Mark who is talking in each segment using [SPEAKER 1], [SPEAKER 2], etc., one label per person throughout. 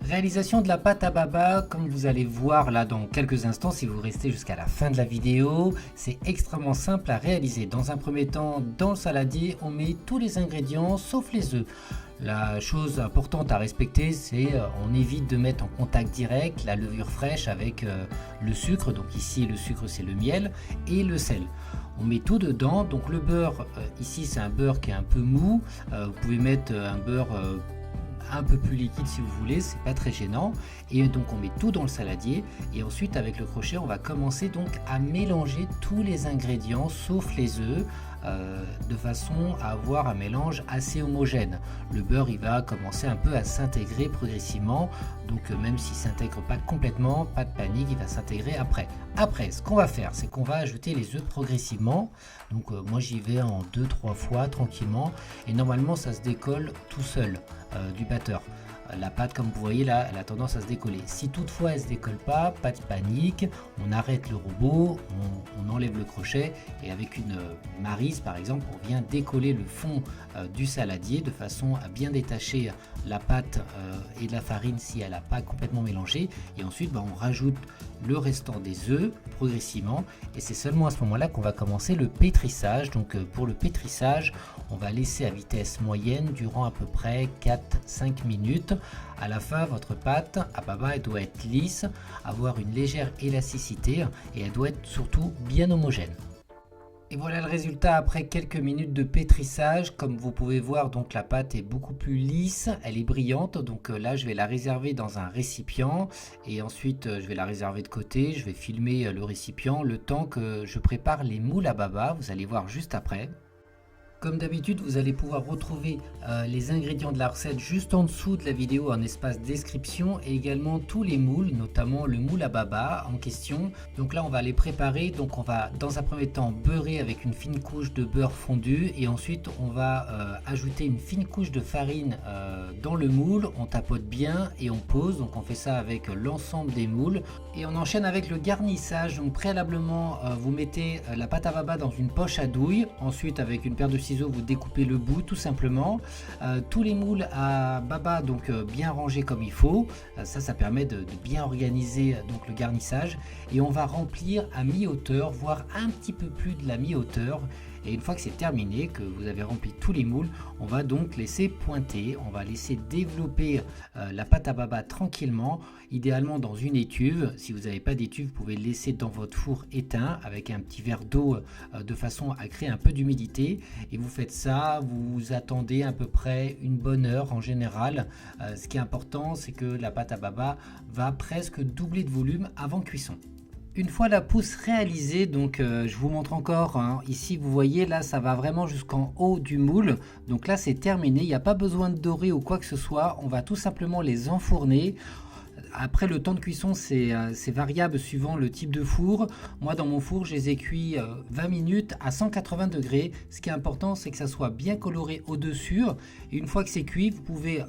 [SPEAKER 1] Réalisation de la pâte à baba, comme vous allez voir là dans quelques instants si vous restez jusqu'à la fin de la vidéo, c'est extrêmement simple à réaliser. Dans un premier temps, dans le saladier, on met tous les ingrédients sauf les œufs. La chose importante à respecter, c'est on évite de mettre en contact direct la levure fraîche avec le sucre. Donc ici le sucre c'est le miel et le sel. On met tout dedans. Donc le beurre, ici c'est un beurre qui est un peu mou. Vous pouvez mettre un beurre un peu plus liquide si vous voulez, c'est pas très gênant. Et donc on met tout dans le saladier et ensuite avec le crochet on va commencer donc à mélanger tous les ingrédients sauf les œufs de façon à avoir un mélange assez homogène. Le beurre il va commencer un peu à s'intégrer progressivement, donc même s'il s'intègre pas complètement, pas de panique, il va s'intégrer après. Après ce qu'on va faire, c'est qu'on va ajouter les œufs progressivement. Donc moi j'y vais en 2-3 fois tranquillement et normalement ça se décolle tout seul du batteur. La pâte, comme vous voyez là, elle a tendance à se décoller. Si toutefois elle ne se décolle pas, pas de panique, on arrête le robot, on enlève le crochet et avec une maryse par exemple, on vient décoller le fond du saladier de façon à bien détacher la pâte et de la farine si elle n'a pas complètement mélangé. Et ensuite on rajoute le restant des œufs progressivement et c'est seulement à ce moment là qu'on va commencer le pétrissage. Donc pour le pétrissage, on va laisser à vitesse moyenne durant à peu près 4-5 minutes. À la fin, votre pâte à baba elle doit être lisse, avoir une légère élasticité et elle doit être surtout bien homogène. Et voilà le résultat après quelques minutes de pétrissage. Comme vous pouvez voir, donc la pâte est beaucoup plus lisse, elle est brillante. Donc là je vais la réserver dans un récipient et ensuite je vais la réserver de côté. Je vais filmer le récipient le temps que je prépare les moules à baba. Vous allez voir juste après. Comme d'habitude, vous allez pouvoir retrouver les ingrédients de la recette juste en dessous de la vidéo en espace description et également tous les moules, notamment le moule à baba en question. Donc là, on va les préparer. Donc on va dans un premier temps beurrer avec une fine couche de beurre fondu et ensuite on va ajouter une fine couche de farine dans le moule. On tapote bien et on pose. Donc on fait ça avec l'ensemble des moules et on enchaîne avec le garnissage. Donc préalablement, vous mettez la pâte à baba dans une poche à douille. Ensuite, avec une paire de ciseaux, vous découpez le bout tout simplement. Tous les moules à baba donc bien rangés comme il faut. Ça permet de bien organiser donc le garnissage et on va remplir à mi-hauteur, voire un petit peu plus de la mi-hauteur. Et une fois que c'est terminé, que vous avez rempli tous les moules, on va donc laisser pointer, on va laisser développer la pâte à baba tranquillement, idéalement dans une étuve. Si vous n'avez pas d'étuve, vous pouvez le laisser dans votre four éteint avec un petit verre d'eau de façon à créer un peu d'humidité. Et vous faites ça, vous attendez à peu près une bonne heure en général. Ce qui est important, c'est que la pâte à baba va presque doubler de volume avant cuisson. Une fois la pousse réalisée, donc je vous montre encore, hein, ici vous voyez là ça va vraiment jusqu'en haut du moule, donc là c'est terminé, il n'y a pas besoin de dorer ou quoi que ce soit, on va tout simplement les enfourner. Après le temps de cuisson c'est variable suivant le type de four. Moi dans mon four je les ai cuits 20 minutes à 180 degrés. Ce qui est important c'est que ça soit bien coloré au dessus. Et une fois que c'est cuit, vous pouvez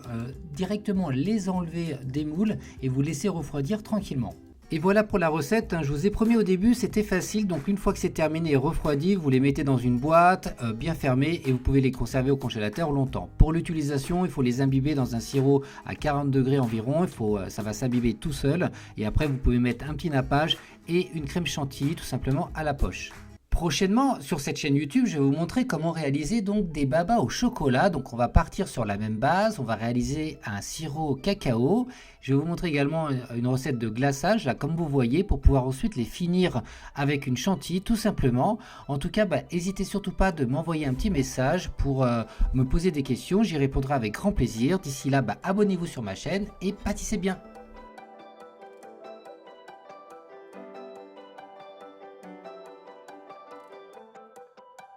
[SPEAKER 1] directement les enlever des moules et vous laisser refroidir tranquillement. Et voilà pour la recette, hein. Je vous ai promis au début c'était facile, donc une fois que c'est terminé et refroidi, vous les mettez dans une boîte bien fermée et vous pouvez les conserver au congélateur longtemps. Pour l'utilisation, il faut les imbiber dans un sirop à 40 degrés environ, ça va s'imbiber tout seul et après vous pouvez mettre un petit nappage et une crème chantilly tout simplement à la poche. Prochainement sur cette chaîne YouTube, je vais vous montrer comment réaliser donc des babas au chocolat. Donc on va partir sur la même base, on va réaliser un sirop au cacao. Je vais vous montrer également une recette de glaçage là comme vous voyez pour pouvoir ensuite les finir avec une chantilly tout simplement. En tout cas, n'hésitez surtout pas de m'envoyer un petit message pour me poser des questions, j'y répondrai avec grand plaisir. D'ici là, abonnez-vous sur ma chaîne et pâtissez bien.